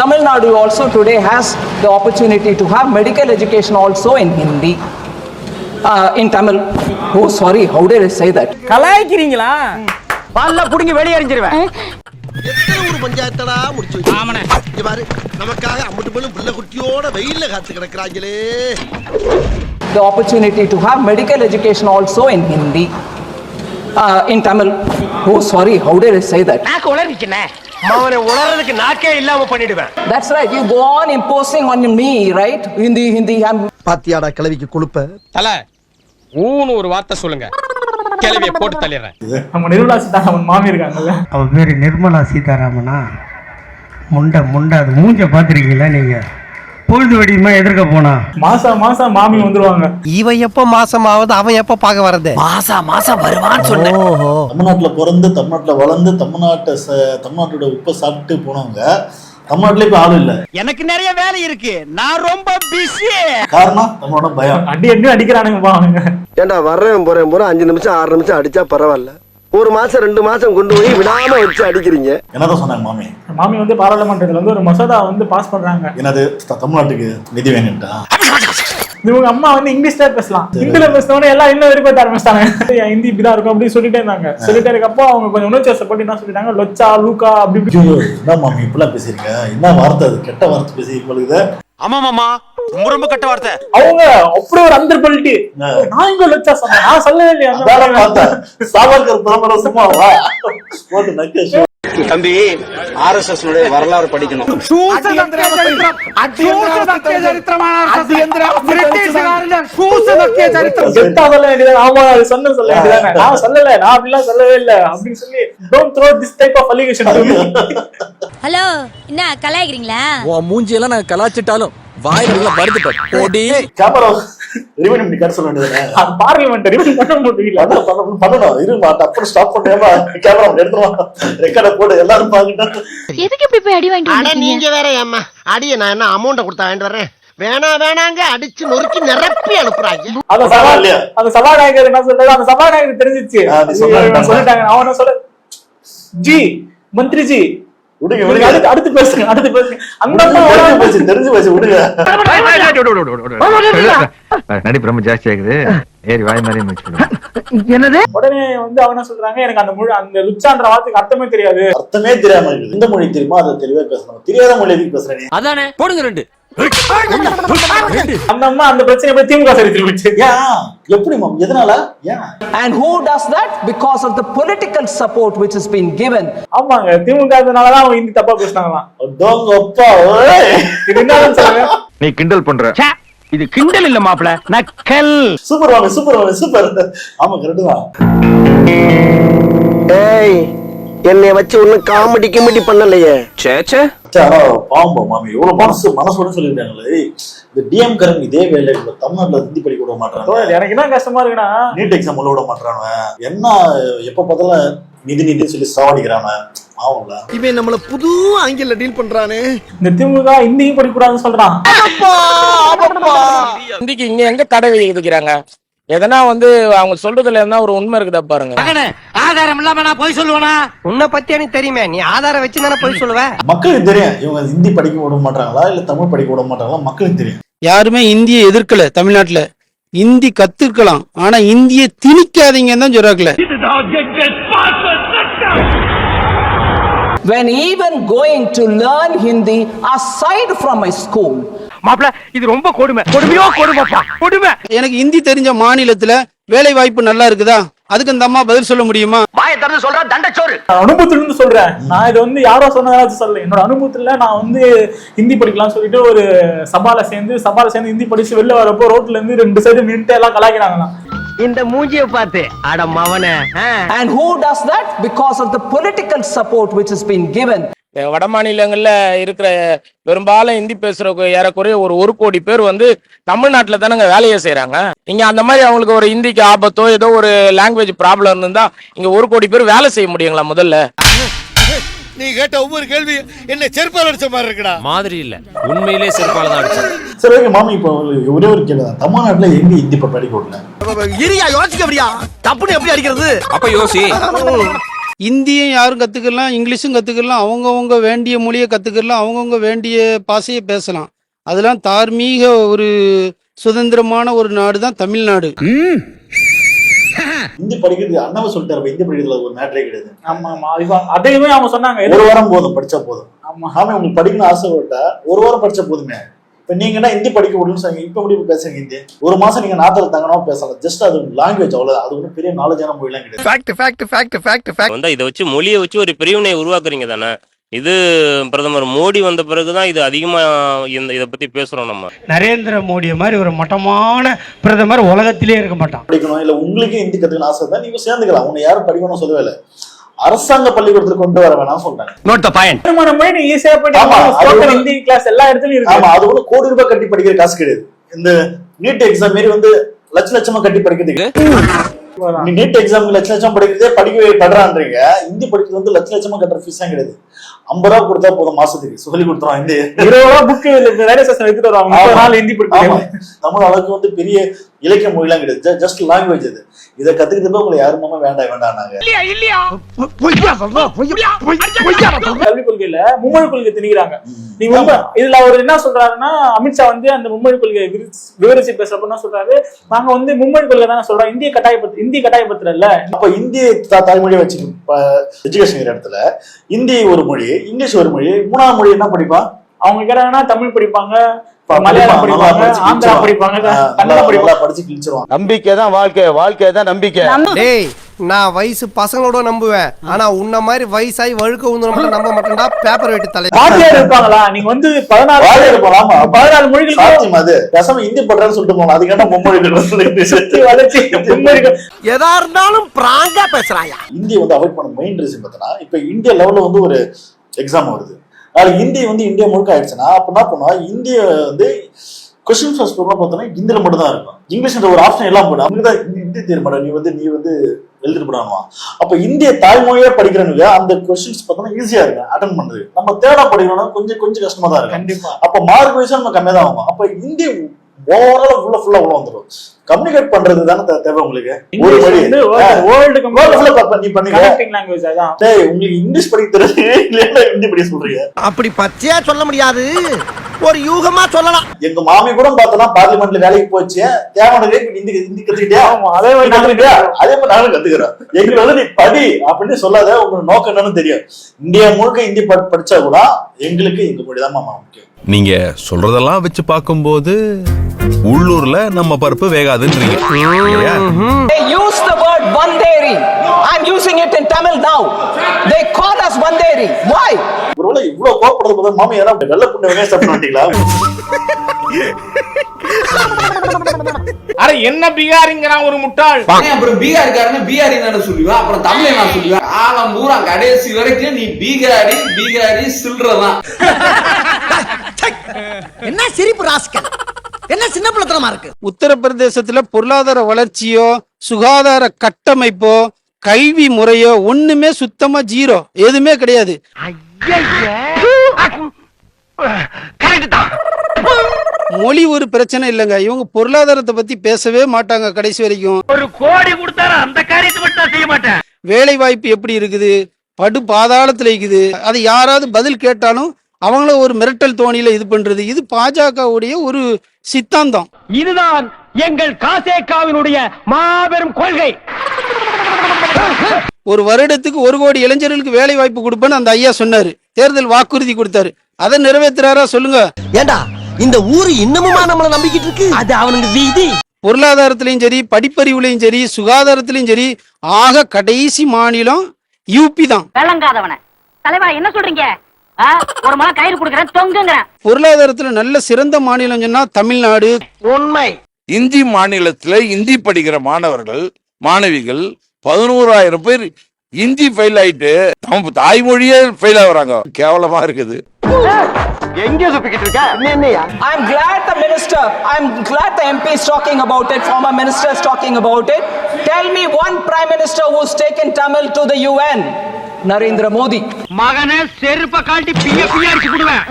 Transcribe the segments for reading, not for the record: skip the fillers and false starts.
Tamil Nadu also today has the opportunity to have medical education also in Hindi. In Tamil. Oh, sorry, how did I say that? கலாய்க்கிறீங்களா? பால்ல புடிங்கி வெளிய எறிஞ்சிருவேன். எத்தனை ஒரு பஞ்சாயத்தடா முடிச்சு வச்சு. ஆமாண்ணே. இங்க பாரு, நமக்காக அம்பட்டு பெண்ணும் புள்ள குட்டியோட வெயில்ல காத்து கிடக்குறாங்களே. The opportunity to have medical education also in Hindi. In Tamil. Oh, sorry, how did I say that? நாக்கு உளறிக்கினே. அவனை உளறதுக்கு நாக்கே இல்லாம பண்ணிடுவேன். That's right, you go on imposing on me, right? Hindi, பாத்தியாடா கிளவிக்கு கொழுப்ப. தல ஊன்னு ஒரு வார்த்தை சொல்லுங்க, கிளவியை போட்டு தள்ளிடுறேன். நம்ம நிர்மலா சீதாராமன் மாமி இருக்காங்கல்ல, அவ பேரு நிர்மலா சீதாராமனா? முண்டை அது மூஞ்ச பாத்திருக்கீங்களா நீங்க? பொழுது வெடியுமா எதிர்க்க போனா மாசம் மாமி வந்துருவாங்க. இவன் எப்ப மாசம் ஆகுது, அவன் எப்ப பாக்க வரது? மாசம் வருவான்னு சொன்னேன். தமிழ்நாட்டுல பிறந்து தமிழ்நாட்டுல வளர்ந்து தமிழ்நாட்டோட உப்பை சாப்பிட்டு போனவங்க தமிழ்நாட்டுல இப்ப ஆளு இல்ல. எனக்கு நிறைய வேலை இருக்கு, நான் ரொம்ப பிஸி. காரணம் நம்மளோட பயம். அடி அடிக்கிறானுங்கப்பா அவனுங்க. ஏண்டா வர்றேன் போறேன் 5 நிமிஷம் 6 நிமிஷம் அடிச்சா பரவாயில்ல, 1 மாசம் 2 மாசம் கொண்டு போய் விடாம வச்சு அடிக்கிறீங்க. என்னதான் சொன்னாங்க மாமி வந்து பாராளுமன்றத்துல வந்து ஒரு மசோதா வந்து பாஸ் பண்றாங்க. என்னது தமிழ்நாட்டுக்கு நிதி வேணும்ட்டா? இவங்க அம்மா வந்து இங்கிலீஷ்ல பேசலாம், ஹிந்தில பேசினவனே எல்லாம் இன்னும் விருப்பத்த ஆரம்பிச்சிட்டாங்க. ஹிந்தி இப்படிதான் இருக்கும் அப்படின்னு சொல்லிட்டே இருந்தாங்க. சொல்லிட்டே இருக்கப்போ அவங்க கொஞ்சம் உணர்ச்சி வசப்பட்டு என்ன சொல்லிட்டாங்க, லொச்சா லூக்கா அப்படி. என்ன மாமி இப்பெல்லாம் பேசுறீங்க? என்ன வார்த்தை அது? கெட்ட வார்த்தை பேசிருக்கீங்க. ஆமா மாமா, ரொம்ப கெட்ட வார்த்தை. அவங்க அப்படி ஒரு அந்தர்பல்ட்டி. நான் இங்க லொச்சா சொன்னேன், நான் சொல்லவே இல்லையா? சாவர்கர் பரம்பரை சும்மாவா போட்டு நக்கேஷ். தம்பி, ஆர்எஸ்எஸ் வரலாறு படிக்கணும். ஹலோ, என்ன கலாய்க்கிறீங்களா? உன் மூஞ்சியெல்லாம் நான் கலாச்சிட்டாலும் வாயில வருது. கேமரா ரிமூவ் பண்ணி கட்ட சொல்ல வேண்டியது. அது பார்லிமென்ட் ரிமூவ் பண்ண முடியல. அதான் பண்ணணும். இருமா, அப்புறம் ஸ்டாப் பண்ணேமா கேமரா எடுத்துவா, ரெக்கார்ட போட்டு எல்லாரும் பாக்கட்டும். எதுக்கு இப்படி போய் அடி வாங்கிட்டு வந்தீங்க? நீங்க வேற ஏம்மா அடியே, நான் என்ன அமௌண்ட் கொடுத்தா வாங்கிட்டு வரேன்? வேணாங்க அடிச்சு நொறுக்கி நிரப்பி அனுப்புறாங்க. அந்த சபாநாயகர் என்ன சொல்றாரு, அந்த சபாநாயகர் தெரிஞ்சிச்சு சொல்லிட்டாங்க. அவன சொல்ல ஜி மந்திரி ஜி அடுத்து பேசுங்க. அந்த தெரிஞ்சு பேசு விடுங்க. நடிப்பு ரொம்ப ஜாஸ்தி ஆகுது, ஏறி வாய் மாதிரி என்னது? உடனே வந்து அவன சொல்றாங்க, எனக்கு அந்த லுச்சான்ற வார்த்தைக்கு அர்த்தமே தெரியாது. அர்த்தமே தெரியாம இருக்குது. இந்த மொழி தெரியுமா, அதை தெளிவா பேசணும். தெரியாத மொழி எதுக்கு பேசுறேன்? அதானே போடுங்க 2. அந்த அம்மா அந்த பிரச்சனை போய் திமுக சரி திரும்பிச்சு. எப்படி மாம், எதனால? And who does that? Because of the political support which has been given. ஆமாங்க, திமுக அதனாலதான் அவங்க ஹிந்தி தப்பா பேசுனாங்களாம். டோங்கப்பா இது என்னன்னு சொல்லுங்க. நீ கிண்டல் பண்ற. இது கிண்டல் இல்ல மாப்ள, நக்கல். சூப்பர். ஆமா, கரெக்ட் தான். ஏய், என்னை வச்சு ஒன்னும் காமெடி பண்ணலையே. சேச்சே, ஆனா பாவம் மாமி, எவ்வளவு மனசோட சொல்லிருக்காங்களே. இந்த டிஎம் கரன் இதே வேலை தமிழ்நாட்டுல ஹிந்தி படிக்க விட மாட்டாங்க. எனக்கு என்ன கஷ்டமா இருக்குன்னா, நீட் எக்ஸாம் உள்ள விட மாட்டாங்க. என்ன எப்ப பார்த்தாலும் நிதி சொல்லி சாவடிக்கிறாங்க. ஆவும்ல, இவன் நம்மள புது ஆங்கில டீல் பண்றானே. இந்த திமுக ஹிந்தியும் படிக்க கூடாதுன்னு சொல்றான். ஹிந்திக்கு இங்க எங்க தடை விதிக்கிறாங்க? எதனா வந்து அவங்க சொல்றதுல என்ன ஒரு உண்மை இருக்குதா பாருங்க. ஆதாரம் இல்லாம நான் போய் சொல்லுவேனா? உன்னை பத்தி எனக்கு தெரியுமே, நீ ஆதாரம் வச்சு தானே போய் சொல்லுவ. மக்களுக்கு தெரியும் இவங்க ஹிந்தி படிக்க விட மாட்டாங்களா இல்ல தமிழ் படிக்க விட மாட்டாங்களா, மக்களுக்கு தெரியும். யாருமே இந்தியை எதிர்க்கல. தமிழ்நாட்டுல இந்தி கத்துக்கலாம், ஆனா இந்தியை திணிக்காதீங்கன்னு தான் சொல்றாங்கல. When even going to learn Hindi aside from my school. மாப்ள, இது ரொம்ப கொடுமை. எனக்கு ஹிந்தி தெரிஞ்ச மாநிலத்துல வேலை வாய்ப்பு நல்லா இருக்குதா? அதுக்கு அந்த அம்மா பதில் சொல்ல முடியுமா? வாயை திறந்து சொல்ற தண்டச்சோறு. அனுபவத்துல இருந்து சொல்றேன். நான் இது வந்து யாரோ சொன்னதாச்சும் சொல்லல. என்னோட அனுபவத்துல நான் வந்து ஹிந்தி படிக்கலாம்னு சொல்லிட்டு ஒரு சபால சேர்ந்து ஹிந்தி படிச்சு வெளில வரப்போ ரோட்ல இருந்து 2 சைடு நின்று எல்லாம் கலாய்க்கிறாங்களாம். இந்த மூஞ்சியை பார்த்து அட மவனே. And who does that? Because of the political support which has been given. வட மாநிலங்கள்ல இருக்கிற பெரும்பாலும் ஹிந்தி பேசுற ஏறக்குறைய ஒரு கோடி பேர் வந்து தமிழ்நாட்டுல தானங்க வேலையை செய்யறாங்க. இங்க அந்த மாதிரி அவங்களுக்கு ஒரு ஹிந்திக்கு ஆபத்தோ ஏதோ ஒரு லாங்குவேஜ் ப்ராப்ளம் இருந்தா இங்க 1 கோடி பேர் வேலை செய்ய முடியுங்களா? முதல்ல நீ கேட்ட ஒவ்வொரு கேள்வி என்ன செருப்பால அடிச்ச மாதிரி இருக்குடா. மாதிரி இல்ல, உண்மையிலே செருப்பால தான் அடிச்சேன். சரி, ஓகே மாமி, இப்போ ஒரே ஒரு கேள்வி தான். தமிழ்நாட்டுல எங்க ஹிந்தி படிக்க விடல? இரியா யோசிக்க அப்படியா? தப்புன்னு எப்படி அடிக்கிறது? அப்ப யோசி. இந்தியும் யாரும் கற்றுக்கலாம், இங்கிலீஷும் கற்றுக்கலாம், அவங்கவுங்க வேண்டிய மொழியை கற்றுக்கலாம், அவங்கவுங்க வேண்டிய பாஷையை பேசலாம். அதெல்லாம் தார்மீக ஒரு சுதந்திரமான ஒரு நாடு தான் தமிழ்நாடு. இந்தி படிக்கிறது அண்ணாவை சொல்லிட்டாரு, இந்தி படிக்கிறதுல ஒரு மேட்டரே கிடையாது. ஆமா ஆமா, அதையுமே அவங்க சொன்னாங்க. ஒரு வாரம் போதும், படிச்சா போதும். ஆமா ஆமா, உங்களுக்கு படிக்கணும்னு ஆசைப்பட்டா ஒரு வாரம் படிச்சா போதுமே. இப்ப நீங்கன்னா ஹிந்தி படிக்க முடியும்னு சொன்னீங்க, இப்ப எப்படி பேசுறீங்க ஹிந்தி? ஒரு மாசம் நீங்க நாட்டில் தங்கணும் பேசலாம், ஜஸ்ட் அது லாங்குவேஜ், அவ்வளவுதான். அது ஒன்றும் பெரிய நாலேஜான மொழிலாம் கிடையாது. இதை வச்சு மொழியை வச்சு ஒரு பிரிவினை உருவாக்குறீங்க தானே. இது பிரதமர் மோடி வந்த பிறகுதான் இது அதிகமா இதை பத்தி பேசுறோம். நம்ம நரேந்திர மோடியை மாதிரி ஒரு மட்டமான பிரதமர் உலகத்திலே இருக்க மாட்டான். படிக்கணும் இல்ல உங்களுக்கு ஹிந்தி கத்துக்கணும் ஆசை தான், நீங்க சேர்ந்துக்கலாம். உன்னை யாரும் படிக்கணும்னு சொல்லவே இல்லை. அரசாங்க பள்ளிக்கூடத்துல கொண்டு வர வேணாம் சொல்றாங்க. Note the point. மொழி ஈஸியா படிக்கலாம், ஹிந்தி கிளாஸ் எல்லா இடத்துலயும் இருக்கு. ஆமா, அது கூட கோடி ரூபாய் கட்டி படிக்கிற காசு கிடையாது. இந்த நீட் எக்ஸாம் மாரி லட்சமா கட்டி படிக்கிறதுக்கு, நீட் எக்ஸாம் லட்சம் படிக்கிறதே படுறான்றீங்க. ஹிந்தி படிக்கிறது லட்சமா கட்டுற ஃபீஸ் தான் கிடையாது. 50 ரூபா கொடுத்தா போதும், மாசத்துக்கு சொல்லி கொடுத்துருவாங்க. ஹிந்தி 20 ரூபா புக் எடுத்துட்டு வருவாங்க. ஹிந்தி தமிழ் அளவுக்கு பெரிய இலக்கிய மொழிலாம் கிடையாது, ஜஸ்ட் லாங்குவேஜ். அது இதை கத்துக்கிட்டு உங்களை யாருமே வேண்டாம். கல்விக் கொள்கையில மும்மொழி கொள்கை திணிக்கிறாங்க. நீங்க இதுல அவர் என்ன சொல்றாருன்னா, அமித்ஷா அந்த மும்மொழி கொள்கையை விவரிச்சு பேசுறப்ப என்ன சொல்றாரு, நாங்க மும்மொழி கொள்கை தானே சொல்றோம், இந்திய கட்டாயப்படுத்தல. அப்ப இந்திய தாய்மொழியை வச்சு எஜுகேஷன் இடத்துல இந்தி ஒரு மொழி, இங்கிலீஷ் ஒரு மொழி, 3ஆவது மொழி என்ன படிப்பான்? அவங்க கேட்டாங்கன்னா தமிழ் படிப்பாங்க, மலையாளம் படிப்பாங்க, ஆந்திரா படிப்பாங்க, கன்னடம் படிப்பாங்க, படிச்சு கிழிச்சிருவாங்க. நம்பிக்கை தான் வாழ்க்கை, வாழ்க்கை தான் நம்பிக்கை. டேய், நான் வயசு பசங்களோட நம்புவேன், ஆனா உன்ன மாதிரி வயசாயி வழுக்க ஊந்துற மட்டும் நம்ப மாட்டேன்டா. பேப்பர் வெட்டி தலை வாத்தியார் இருப்பாங்களா? நீங்க 14 மொழிகள் சாத்தியம். அது பேசாம ஹிந்தி பண்றேன்னு சொல்லிட்டு போகலாம். அதுக்கான மும்மொழிகள் எதா இருந்தாலும் பிராங்கா பேசுறாயா. இந்தியை அவாய்ட் பண்ண மெயின் ரீசன் பார்த்தோன்னா, இப்ப இந்தியா லெவல்ல ஒரு எக்ஸாம் வருது. ஹிந்தி இந்தியா முழுக்க ஆயிடுச்சுன்னா அப்ப என்ன பண்ணுவா, இந்திய கொஸ்டின் ஃபர்ஸ்ட் பார்த்தோம்னா ஹிந்தியில மட்டும் தான் இருக்கும். இங்கிலீஷ்ன்ற ஒரு ஆப்ஷன் எல்லாம் போடும். அவங்களுக்கு தான் ஹிந்தி தெரியும் மேடம், நீ எழுதிட்டு போடாமா. அப்ப இந்திய தாய்மொழியா படிக்கிறவங்க அந்த கொஸ்டின்ஸ் பார்த்தோம்னா ஈஸியா இருக்கு அட்டன் பண்றது. நம்ம தேடா படிக்கணும்னா கொஞ்சம் கஷ்டமா தான் இருக்கு. கண்டிப்பா. அப்ப மார்க் வைஸா நம்ம கம்மியா தான் ஆகும். அப்ப இந்தி ஓவரால் ஃபுல்லா உள்ள வந்துடும். கம்யூனிகேட் பண்றது தானே தேவை உங்களுக்கு. ஒரு மொழி நீ பண்ணீங்க, உங்களுக்கு இங்கிலீஷ் படிக்க தெரியாது, ஹிந்தி படிக்க சொல்றீங்க. அப்படி பச்சையா சொல்ல முடியாது, ஒரு யூகமா சொல்லலாம். எங்க மாமி கூட பார்த்தோம்னா பார்லிமெண்ட்ல வேலைக்கு போச்சு, தேவையானதே ஹிந்தி கத்துக்கிட்டே அதே மாதிரி நானும் கத்துக்கிறோம். எங்களுக்கு நீ படி அப்படின்னு சொல்லாத, உங்களுக்கு நோக்கம் என்னன்னு தெரியும். இந்தியா முழுக்க ஹிந்தி படிச்சா கூட எங்களுக்கு எங்க மொழிதான் மாமா முக்கியம். நீங்க சொல்றதெல்லாம் வச்சு பார்க்கும்போது உள்ளூர்ல நம்ம பருப்பு வேகாதுன்றீங்க. They use the word Vanderi. I'm using it in Tamil now. They call us Vanderi. Why? ஒருவேளை இவ்வளவு கோபப்படுறது பார்த்தா மாமி யாரா வெள்ள புண்ணு வெங்காயம் சாப்பிட்டு வந்துட்டீங்களா? அட என்ன பீகாரிங்கறான் ஒரு முட்டாள். அப்புறம் பீகாரிக்காரன பீகாரி தான சொல்லுவா, அப்புறம் தமிழை நான் சொல்லுவா. ஆலம் பூரா கடைசி வரைக்கும் நீ பீகாரி சில்றதான். என்ன சிரிப்பு ராஸ்கல், என்ன சின்ன பிள்ளைத்தனமா இருக்கு. உத்தரப்பிரதேசத்துல பொருளாதார வளர்ச்சியோ, சுகாதார கட்டமைப்போ, கல்வி முறையோ ஒண்ணுமே சுத்தமா ஜீரோ, எதுவுமே கிடையாது. மொழி ஒரு பிரச்சனை இல்லைங்க, இவங்க பொருளாதாரத்தை பத்தி பேசவே மாட்டாங்க கடைசி வரைக்கும். ஒரு கோடி கொடுத்தாரு அந்த காரியத்தை மட்டும் செய்ய மாட்டேன். வேலை வாய்ப்பு எப்படி இருக்குது, படு பாதாளத்துல இருக்குது. அது யாராவது பதில் கேட்டாலும் அவங்கள ஒரு மிரட்டல் தோணியில இது பண்றது, இது பாஜகவுடைய ஒரு சித்தாந்தம். இதுதான் எங்கள் காசேகாவினுடைய மாபெரும் கொள்கை. ஒரு வருடத்துக்கு 1 கோடி இளைஞர்களுக்கு வேலை வாய்ப்பு கொடுப்பேன்னு அந்த ஐயா சொன்னாரு, தேர்தல் வாக்குறுதி கொடுத்தாரு. அதை நிறைவேற்றுறாரா சொல்லுங்க? ஏண்டா இந்த ஊரு இன்னமுமா நம்மள நம்பிக்கிட்டு இருக்கு? அது அவனுக்கு வீதி. பொருளாதாரத்திலையும் சரி, படிப்பறிவுலையும் சரி, சுகாதாரத்திலையும் சரி, ஆக கடைசி மாநிலம் யூபி தான். விளங்காதவன தலைவா என்ன சொல்றீங்க? ஒரு மலை கயிறு கொடுக்கறேன் தொங்குங்கறேன். பொருளாதாரத்துல நல்ல சிறந்த மாநிலம் சொன்னா தமிழ்நாடு. உண்மை. இந்தி மாநிலத்துல இந்தி படிக்கிற மாணவர்கள் மாணவிகள் 11,000 பேர் இந்தி ஃபெயில் ஆயிட்டு நம்ம தாய்மொழியே ஃபெயில் ஆகுறாங்க. கேவலமா இருக்குது. எங்க சுத்திக்கிட்டு இருக்க? என்னையா? I'm glad the MP is talking about it, former minister is talking about it. Tell me one prime minister who's taken Tamil to the UN. Narendra Modi. மகனே செருப்ப காட்டி பிய அடிச்சு விடுவேன்.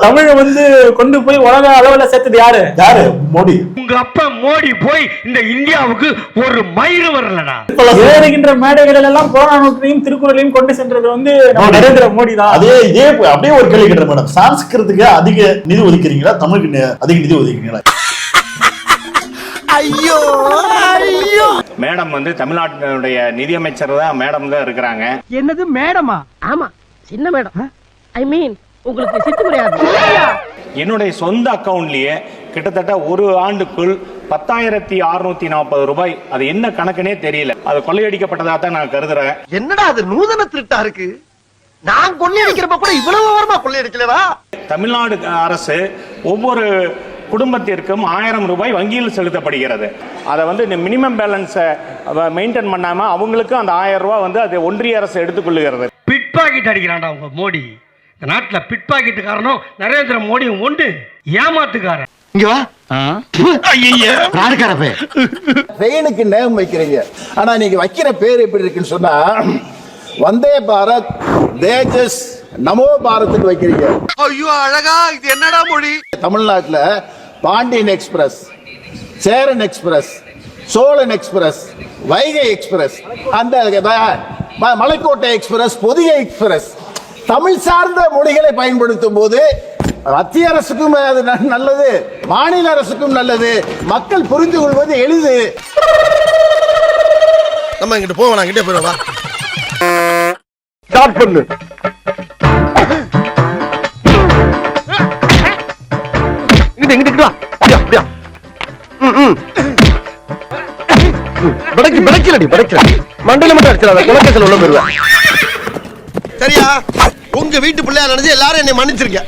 தமிழை வந்து கொண்டு போய் உலக அளவுல சேர்த்தது யாரு? யாரு? மோடி. உங்க அப்பா மோடி போய் இந்த இந்தியாவுக்கு ஒரு மயிறு வரலடா. ஏறுகின்ற மேடைகளில் எல்லாம் புறநானூற்றையும் திருக்குறளையும் கொண்டு சென்றது வந்து நம்ம நரேந்திர மோடி தான். இதே அப்படியே ஒரு கேள்வி கேட்டேன் மேடம். சான்ஸ்கிருத்துக்கு அதிக நிதி ஒதுக்குறீங்களா, தமிழுக்கு அதிக நிதி ஒதுக்குறீங்களா? ஐயோ ஐயோ. மேடம் வந்து தமிழ்நாட்டினுடைய நிதியமைச்சர் தான் மேடம் தான் இருக்கிறாங்க. என்னது மேடமா? ஆமா சின்ன மேடம். ஐ மீன் உங்களுக்கு சித்து கிடையாது. என்னுடைய சொந்த அக்கவுண்ட்லயே கிட்டத்தட்ட ஒரு ஆண்டுக்குள் 10,640 ரூபாய், அது என்ன கணக்குனே தெரியல, அது கொள்ளையடிக்கப்பட்டதா தான் நான் கருதுறேன். என்னடா அது நூதன திருட்டா இருக்கு. நான் கொள்ளையடிக்கிறப்ப கூட இவ்வளவு ஓரமா கொள்ளையடிக்கலடா. தமிழ்நாடு அரசு ஒவ்வொரு குடும்பத்திற்கும் 1000 ரூபாய் வங்கியில் செலுத்தப்படுகிறது. அதை வந்து மினிமம் பேலன்ஸை மெயின்டைன் பண்ணாம அவங்களுக்கு அந்த 1000 ரூபாய் வந்து அது ஒன்றிய அரசு எடுத்துக்கொள்ளுகிறது. பிட் பாக்கெட் அடிக்கிறான்டா உங்க மோடி. இந்த நாட்டுல பிட் பாக்கெட் காரணம் நரேந்திர மோடி உண்டு, ஏமாத்துக்காரன். இங்க வா. ஐயா ராடுகாரப்பே. ட்ரெயினுக்கு நேம் வைக்கிறீங்க, ஆனா நீங்க வைக்கிற பேர் எப்படி இருக்குன்னு சொன்னா வந்தே பாரத், தேஜஸ், நமோ பாரத் வைக்கிறீங்க. ஐயோ அழகா, இது என்னடா மொழி? தமிழ்நாட்டுல Pandian express, Cheran express, Cholan express, Vaigai express, அந்த மலைக்கோட்டை எக்ஸ்பிரஸ், பொதிகை எக்ஸ்பிரஸ், தமிழ் சார்ந்த மொழிகளை பயன்படுத்தும் போது மத்திய அரசுக்கும் அது நல்லது, மாநில அரசுக்கும் நல்லது, மக்கள் புரிந்து கொள்வது எளிது. நம்ம இங்கிட்டு போவோம், கிட்டே போயிடுவா. ஸ்டார்ட் பண்ணு. இங்கிட்டு வா. அப்படியா மண்டல மட்டும் அடிச்சிடாத, குலக்கத்தில் உள்ள போயிருவேன். சரியா? உங்க வீட்டு பிள்ளையா நினைச்சு எல்லாரும் என்னை மன்னிச்சிருக்க.